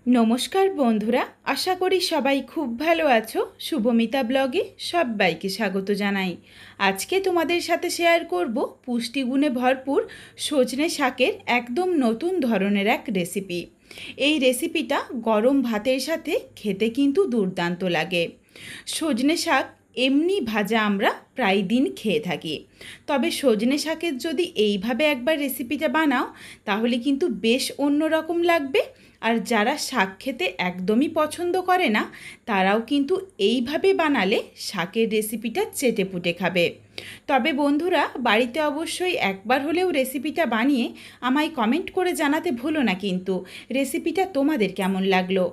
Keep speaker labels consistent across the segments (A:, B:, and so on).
A: নমস্কার বন্ধুরা, আশা করি সবাই খুব ভালো আছো। শুভমিতা ব্লগে সবাইকে স্বাগত জানাই। আজকে তোমাদের সাথে শেয়ার করব পুষ্টিগুণে ভরপুর সজনে শাকের একদম নতুন ধরনের এক রেসিপি। এই রেসিপিটা গরম ভাতের সাথে খেতে কিন্তু দুর্দান্ত লাগে। সজনে শাক এমনি ভাজা আমরা প্রায় দিন খেয়ে থাকি, তবে সজনে শাকের যদি এইভাবে একবার রেসিপিটা বানাও তাহলে কিন্তু বেশ অন্যরকম লাগবে। আর যারা শাক খেতে একদমই পছন্দ করে না তারাও কিন্তু এইভাবে বানালে শাকের রেসিপিটা চেটেপুটে খাবে। তবে বন্ধুরা, বাড়িতে অবশ্যই একবার হলেও রেসিপিটা বানিয়ে আমায় কমেন্ট করে জানাতে ভুলো না কিন্তু রেসিপিটা তোমাদের কেমন লাগলো।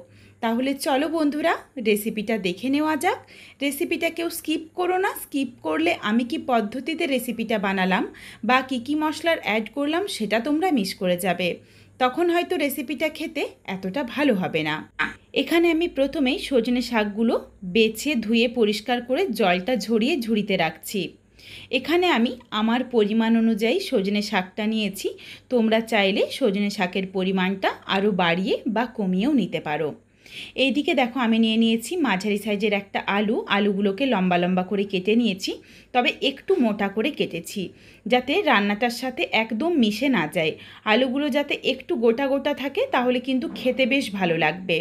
A: তাহলে চলো বন্ধুরা, রেসিপিটা দেখে নেওয়া যাক। রেসিপিটা কেউ স্কিপ করো না, স্কিপ করলে আমি কি পদ্ধতিতে রেসিপিটা বানালাম বা কী মশলার অ্যাড করলাম সেটা তোমরা মিস করে যাবে, তখন হয়তো রেসিপিটা খেতে এতটা ভালো হবে না। এখানে আমি প্রথমেই সজনে শাকগুলো বেছে ধুয়ে পরিষ্কার করে জলটা ঝরিয়ে ঝুড়িতে রাখছি। এখানে আমি আমার পরিমাণ অনুযায়ী সজনে শাকটা নিয়েছি। তোমরা চাইলে সজনে শাকের পরিমাণটা আরও বাড়িয়ে বা কমিয়েও নিতে পারো। এইদিকে দেখো, আমি নিয়ে নিয়েছি মাঝারি সাইজের একটা আলুগুলোকে লম্বা লম্বা করে কেটে নিয়েছি, তবে একটু মোটা করে কেটেছি যাতে রান্নাটার সাথে একদম মিশে না যায়। আলুগুলো যাতে একটু গোটা গোটা থাকে তাহলে কিন্তু খেতে বেশ ভালো লাগবে।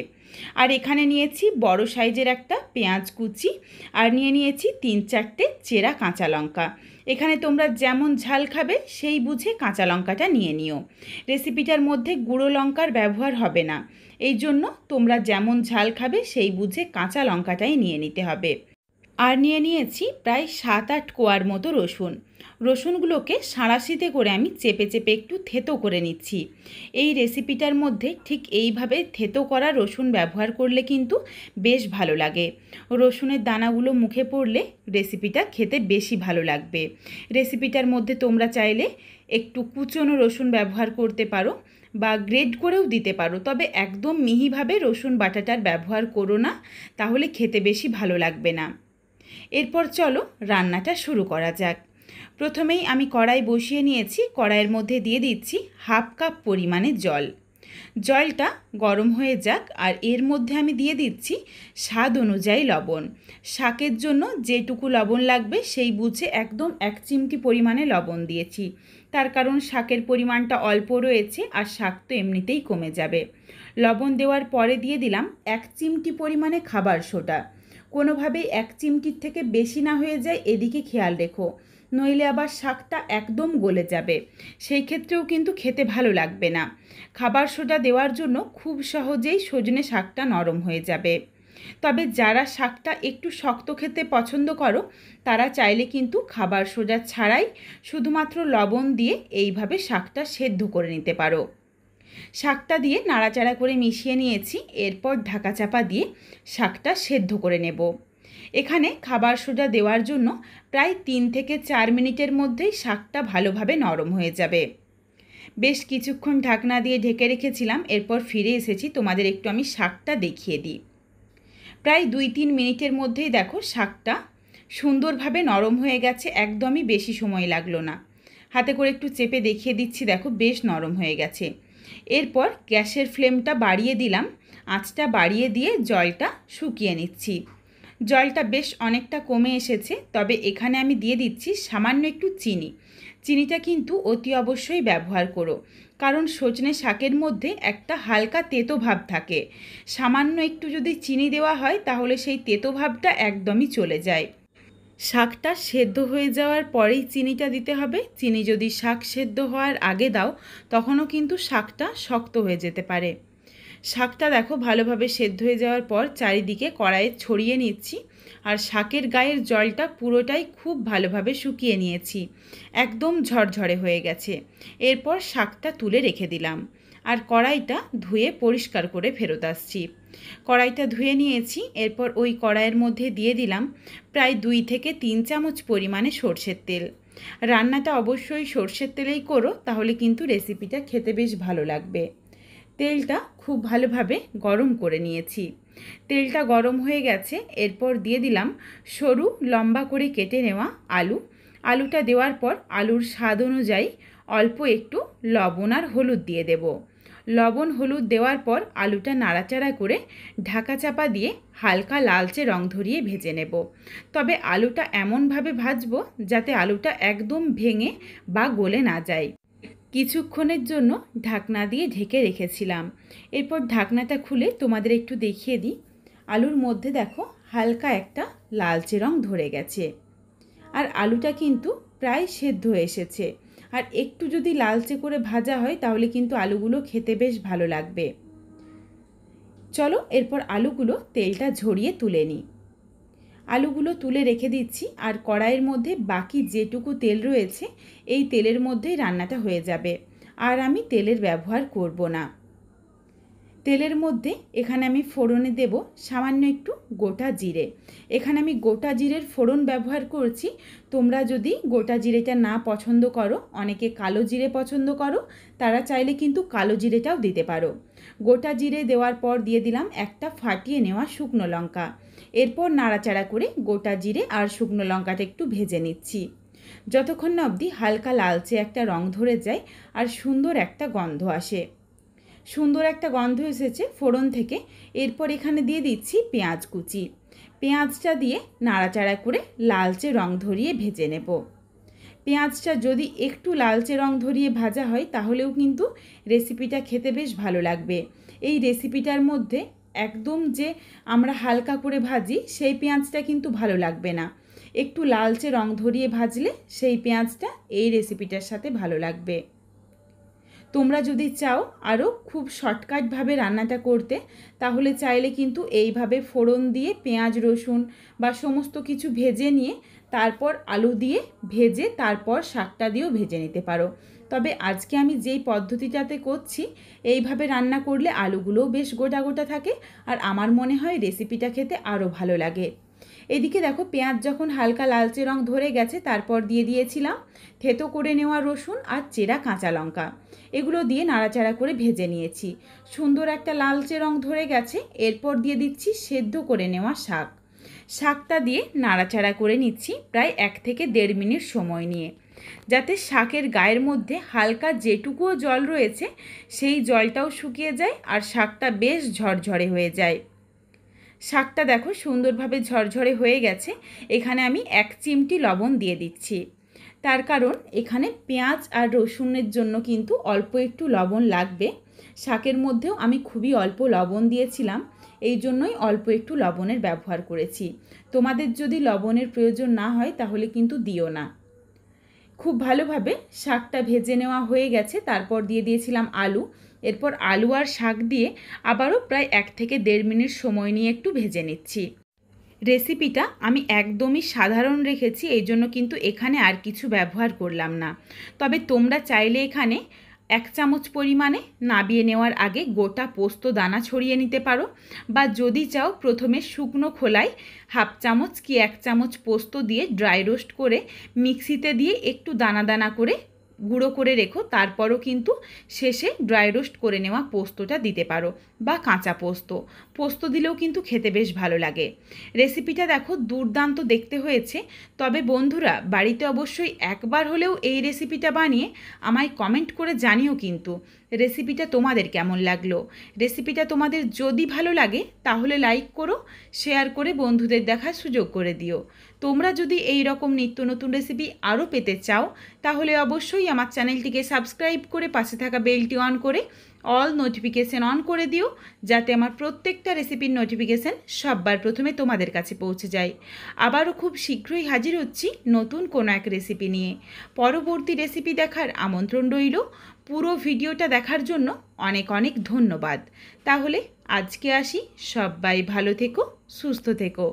A: আর এখানে নিয়েছি বড় সাইজের একটা পেঁয়াজ কুচি, আর নিয়ে নিয়েছি 3-4টে চেরা কাঁচা লঙ্কা। এখানে তোমরা যেমন ঝাল খাবে সেই বুঝে কাঁচা লঙ্কাটা নিয়ে নিও। রেসিপিটার মধ্যে গুঁড়ো লঙ্কার ব্যবহার হবে না, এই জন্য তোমরা যেমন ঝাল খাবে সেই বুঝে কাঁচা লঙ্কাটাই নিয়ে নিতে হবে। আর নিয়ে নিয়েছি প্রায় 7-8 কোয়ার মতো রসুন। রসুনগুলোকে সাঁড়াশিতে করে আমি চেপে চেপে একটু থেতো করে নিচ্ছি। এই রেসিপিটার মধ্যে ঠিক এইভাবে থেতো করা রসুন ব্যবহার করলে কিন্তু বেশ ভালো লাগে। রসুনের দানাগুলো মুখে পড়লে রেসিপিটা খেতে বেশি ভালো লাগবে। রেসিপিটার মধ্যে তোমরা চাইলে একটু কুচনো রসুন ব্যবহার করতে পারো বা গ্রেড করেও দিতে পারো, তবে একদম মিহিভাবে রসুন বাটাটার ব্যবহার করো না, তাহলে খেতে বেশি ভালো লাগবে না। এরপর চলো রান্নাটা শুরু করা যাক। প্রথমেই আমি কড়াই বসিয়ে নিয়েছি। কড়াইয়ের মধ্যে দিয়ে দিচ্ছি 1/2 কাপ পরিমাণে জল। জলটা গরম হয়ে যাক, আর এর মধ্যে আমি দিয়ে দিচ্ছি স্বাদ অনুযায়ী লবণ। শাকের জন্য যেটুকু লবণ লাগবে সেই বুঝে একদম 1 চিমটি পরিমাণে লবণ দিয়েছি, তার কারণ শাকের পরিমাণটা অল্প রয়েছে আর শাক তো এমনিতেই কমে যাবে। লবণ দেওয়ার পরে দিয়ে দিলাম 1 চিমটি পরিমাণে খাবার সোডা। কোনোভাবেই 1 চিমটির থেকে বেশি না হয়ে যায় এদিকে খেয়াল রেখো, নইলে আবার শাকটা একদম গলে যাবে, সেই ক্ষেত্রেও কিন্তু খেতে ভালো লাগবে না। খাবার সোডা দেওয়ার জন্য খুব সহজেই সজনে শাকটা নরম হয়ে যাবে। তবে যারা শাকটা একটু শক্ত খেতে পছন্দ করো তারা চাইলে কিন্তু খাবার সোডা ছাড়াই শুধুমাত্র লবণ দিয়ে এইভাবে শাকটা সেদ্ধ করে নিতে পারো। শাকটা দিয়ে নাড়াচাড়া করে মিশিয়ে নিয়েছি। এরপর ঢাকা চাপা দিয়ে শাকটা সেদ্ধ করে নেব। এখানে খাবার সোডা দেওয়ার জন্য প্রায় 3 থেকে 4 মিনিটের মধ্যেই শাকটা ভালোভাবে নরম হয়ে যাবে। বেশ কিছুক্ষণ ঢাকনা দিয়ে ঢেকে রেখেছিলাম, এরপর ফিরে এসেছি। তোমাদের একটু আমি শাকটা দেখিয়ে দিই। প্রায় 2-3 মিনিটের মধ্যেই দেখো শাকটা সুন্দরভাবে নরম হয়ে গেছে, একদমই বেশি সময় লাগলো না। হাতে করে একটু চেপে দেখিয়ে দিচ্ছি, দেখো বেশ নরম হয়ে গেছে। এরপর গ্যাসের ফ্লেমটা বাড়িয়ে দিলাম, আঁচটা বাড়িয়ে দিয়ে জলটা শুকিয়ে নিচ্ছি। জলটা বেশ অনেকটা কমে এসেছে, তবে এখানে আমি দিয়ে দিচ্ছি সামান্য একটু চিনি। চিনিটা কিন্তু অতি অবশ্যই ব্যবহার করো, কারণ সজনে শাকের মধ্যে একটা হালকা তেতো ভাব থাকে। সামান্য একটু যদি চিনি দেওয়া হয় তাহলে সেই তেতো ভাবটা একদমই চলে যায়। শাকটা সেদ্ধ হয়ে যাওয়ার পরেই চিনিটা দিতে হবে। চিনি যদি শাক সেদ্ধ হওয়ার আগে দাও তখনও কিন্তু শাকটা শক্ত হয়ে যেতে পারে। শাকটা দেখো ভালোভাবে সেদ্ধ হয়ে যাওয়ার পর চারিদিকে কড়াইয়ে ছড়িয়ে নিচ্ছি, আর শাকের গায়ের জলটা পুরোটাই খুব ভালোভাবে শুকিয়ে নিয়েছি, একদম ঝরঝরে হয়ে গেছে। এরপর শাকটা তুলে রেখে দিলাম, আর কড়াইটা ধুয়ে পরিষ্কার করে ফেরত আসছি। কড়াইটা ধুয়ে নিয়েছি। এরপর ওই কড়াইয়ের মধ্যে দিয়ে দিলাম প্রায় 2 থেকে 3 চামচ পরিমাণে সরষের তেল। রান্নাটা অবশ্যই সরষের তেলেই করো, তাহলে কিন্তু রেসিপিটা খেতে বেশ ভালো লাগবে। তেলটা খুব ভালোভাবে গরম করে নিয়েছি। তেলটা গরম হয়ে গেছে। এরপর দিয়ে দিলাম সরু লম্বা করে কেটে নেওয়া আলু। আলুটা দেওয়ার পর আলুর স্বাদ অনুযায়ী অল্প একটু লবণ আর হলুদ দিয়ে দেব। লবণ হলুদ দেওয়ার পর আলুটা নাড়াচাড়া করে ঢাকা চাপা দিয়ে হালকা লালচে রং ধরিয়ে ভেজে নেব। তবে আলুটা এমনভাবে ভাজবো যাতে আলুটা একদম ভেঙে বা গলে না যায়। কিছুক্ষণের জন্য ঢাকনা দিয়ে ঢেকে রেখেছিলাম। এরপর ঢাকনাটা খুলে তোমাদের একটু দেখিয়ে দিই। আলুর মধ্যে দেখো হালকা একটা লালচে রং ধরে গেছে, আর আলুটা কিন্তু প্রায় সেদ্ধ এসেছে। আর একটু যদি লালচে করে ভাজা হয় তাহলে কিন্তু আলুগুলো খেতে বেশ ভালো লাগবে। চলো এরপর আলুগুলো তেলটা ঝরিয়ে তুলে নিই। আলুগুলো তুলে রেখে দিচ্ছি, আর কড়াইয়ের মধ্যে বাকি যেটুকু তেল রয়েছে এই তেলের মধ্যেই রান্নাটা হয়ে যাবে, আর আমি তেলের ব্যবহার করব না। তেলের মধ্যে এখানে আমি ফোড়নে দেব সামান্য একটু গোটা জিরে। এখানে আমি গোটা জিরের ফোড়ন ব্যবহার করছি। তোমরা যদি গোটা জিরেটা না পছন্দ করো, অনেকে কালো জিরে পছন্দ করো, তারা চাইলে কিন্তু কালো জিরেটাও দিতে পারো। গোটা জিরে দেওয়ার পর দিয়ে দিলাম একটা ফাটিয়ে নেওয়া শুকনো লঙ্কা। এরপর নাড়াচাড়া করে গোটা জিরে আর শুকনো লঙ্কাটা একটু ভেজে নিচ্ছি, যতক্ষণ না অবধি হালকা লালচে একটা রং ধরে যায় আর সুন্দর একটা গন্ধ আসে। সুন্দর একটা গন্ধ এসেছে ফোড়ন থেকে। এরপর এখানে দিয়ে দিচ্ছি পেঁয়াজ কুচি। পেঁয়াজটা দিয়ে নাড়াচাড়া করে লালচে রং ধরিয়ে ভেজে নেব। পেঁয়াজটা যদি একটু লালচে রং ধরিয়ে ভাজা হয় তাহলেও কিন্তু রেসিপিটা খেতে বেশ ভালো লাগবে। এই রেসিপিটার মধ্যে একদম যে আমরা হালকা করে ভাজি সেই পেঁয়াজটা কিন্তু ভালো লাগবে না। একটু লালচে রং ধরিয়ে ভাজলে সেই পেঁয়াজটা এই রেসিপিটার সাথে ভালো লাগবে। তোমরা যদি চাও আরও খুব শর্টকাটভাবে রান্নাটা করতে, তাহলে চাইলে কিন্তু এইভাবে ফোড়ন দিয়ে পেঁয়াজ রসুন বা সমস্ত কিছু ভেজে নিয়ে তারপর আলু দিয়ে ভেজে তারপর শাকটা দিয়েও ভেজে নিতে পারো। তবে আজকে আমি যেই পদ্ধতিটাতে করছি এইভাবে রান্না করলে আলুগুলোও বেশ গোটা গোটা থাকে, আর আমার মনে হয় রেসিপিটা খেতে আরও ভালো লাগে। এদিকে দেখো পেঁয়াজ যখন হালকা লালচে রং ধরে গেছে তারপর দিয়ে দিয়েছিলাম থেতো করে নেওয়া রসুন আর চেরা কাঁচা লঙ্কা। এগুলো দিয়ে নাড়াচাড়া করে ভেজে নিয়েছি। সুন্দর একটা লালচে রং ধরে গেছে। এরপর দিয়ে দিচ্ছি সেদ্ধ করে নেওয়া শাক। শাকটা দিয়ে নাড়াচাড়া করে নিচ্ছি প্রায় 1 থেকে 1.5 মিনিট সময় নিয়ে, যাতে শাকের গায়ের মধ্যে হালকা যেটুকুও জল রয়েছে সেই জলটাও শুকিয়ে যায় আর শাকটা বেশ ঝরঝরে হয়ে যায়। শাকটা দেখো সুন্দরভাবে ঝরঝরে হয়ে গেছে। এখানে আমি 1 চিমটি লবণ দিয়ে দিচ্ছি, তার কারণ এখানে পেঁয়াজ আর রসুনের জন্য কিন্তু অল্প একটু লবণ লাগবে। শাকের মধ্যেও আমি খুবই অল্প লবণ দিয়েছিলাম, এই জন্যই অল্প একটু লবণের ব্যবহার করেছি। তোমাদের যদি লবণের প্রয়োজন না হয় তাহলে কিন্তু দিও না। খুব ভালোভাবে শাকটা ভেজে নেওয়া হয়ে গেছে। তারপর দিয়ে দিয়েছিলাম আলু। এরপর আলু আর শাক দিয়ে আবারও প্রায় 1 থেকে 1.5 মিনিট সময় নিয়ে একটু ভেজে নিচ্ছি। রেসিপিটা আমি একদমই সাধারণ রেখেছি, এই জন্য কিন্তু এখানে আর কিছু ব্যবহার করলাম না। তবে তোমরা চাইলে এখানে 1 চামচ পরিমাণে নাবিয়ে নেওয়ার আগে গোটা পোস্ত দানা ছড়িয়ে নিতে পারো, বা যদি চাও প্রথমে শুকনো খোলায় 1/2 চামচ কি 1 চামচ পোস্ত দিয়ে ড্রাই রোস্ট করে মিক্সিতে দিয়ে একটু দানা দানা করে গুঁড়ো করে রেখো, তারপরও কিন্তু শেষে ড্রাই রোস্ট করে নেওয়া পোস্তটা দিতে পারো, বা কাঁচা পোস্ত দিলেও কিন্তু খেতে বেশ ভালো লাগে। রেসিপিটা দেখো দুর্দান্ত দেখতে হয়েছে। তবে বন্ধুরা বাড়িতে অবশ্যই একবার হলেও এই রেসিপিটা বানিয়ে আমায় কমেন্ট করে জানিও কিন্তু রেসিপিটা তোমাদের কেমন লাগলো। রেসিপিটা তোমাদের যদি ভালো লাগে তাহলে লাইক করো, শেয়ার করে বন্ধুদের দেখার সুযোগ করে দিও। তোমরা যদি এই রকম নিত্য নতুন রেসিপি আরও পেতে চাও তাহলে অবশ্যই আমার চ্যানেলটিকে সাবস্ক্রাইব করে পাশে থাকা বেলটি অন করে অল নোটিফিকেশন অন করে দিও, যাতে আমার প্রত্যেকটা রেসিপির নোটিফিকেশান সববার প্রথমে তোমাদের কাছে পৌঁছে যায়। আবারও খুব শীঘ্রই হাজির হচ্ছি নতুন কোনো এক রেসিপি নিয়ে। পরবর্তী রেসিপি দেখার আমন্ত্রণ রইল। পুরো ভিডিওটা দেখার জন্য অনেক অনেক ধন্যবাদ। তাহলে আজকে আসি, সবাই ভালো থেকো, সুস্থ থেকো।